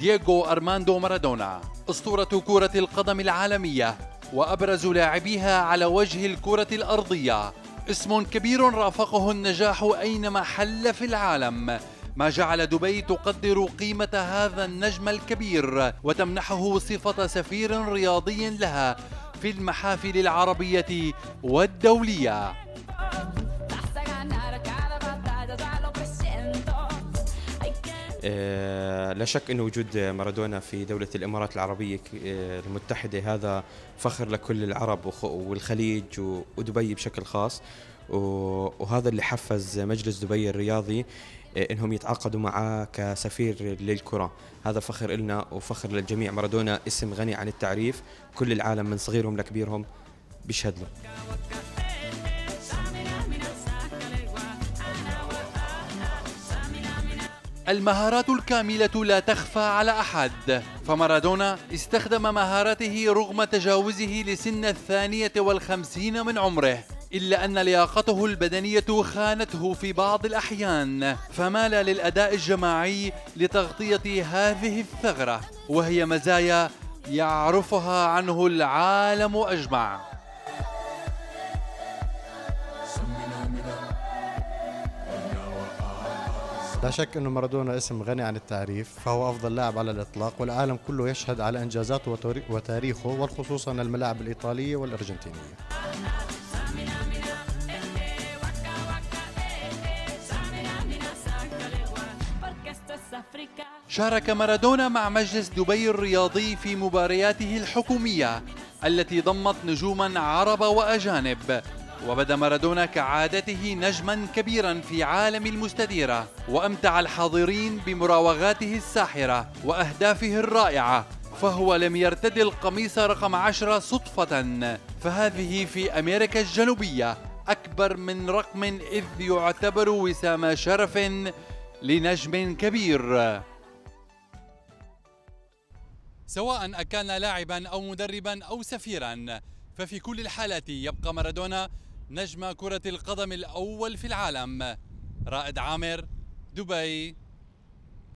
دييغو أرماندو مارادونا، أسطورة كرة القدم العالمية وأبرز لاعبيها على وجه الكرة الأرضية، اسم كبير رافقه النجاح أينما حل في العالم، ما جعل دبي تقدر قيمة هذا النجم الكبير وتمنحه صفة سفير رياضي لها في المحافل العربية والدولية. لا شك أن وجود مارادونا في دولة الإمارات العربية المتحدة هذا فخر لكل العرب والخليج ودبي بشكل خاص، وهذا اللي حفز مجلس دبي الرياضي إنهم يتعاقدوا معه كسفير للكرة. هذا فخر لنا وفخر للجميع. مارادونا اسم غني عن التعريف، كل العالم من صغيرهم لكبيرهم بيشهد له. المهارات الكاملة لا تخفى على أحد، فمارادونا استخدم مهاراته رغم تجاوزه لسن 52 من عمره، إلا أن لياقته البدنية خانته في بعض الأحيان، فمال للأداء الجماعي لتغطية هذه الثغرة، وهي مزايا يعرفها عنه العالم أجمع. لا شك أن مارادونا اسم غني عن التعريف، فهو أفضل لاعب على الإطلاق، والعالم كله يشهد على إنجازاته وتاريخه، والخصوصا الملاعب الإيطالية والأرجنتينية. شارك مارادونا مع مجلس دبي الرياضي في مبارياته الحكومية التي ضمت نجوما عرب وأجانب، وبدا مارادونا كعادته نجما كبيرا في عالم المستديرة، وأمتع الحاضرين بمراوغاته الساحرة وأهدافه الرائعة، فهو لم يرتدي القميص رقم 10 صدفة، فهذه في أمريكا الجنوبية أكبر من رقم، إذ يعتبر وسام شرف لنجم كبير. سواء أكان لاعبا أو مدربا أو سفيرا، ففي كل الحالات يبقى مارادونا نجم كرة القدم الأول في العالم. رائد عامر، دبي.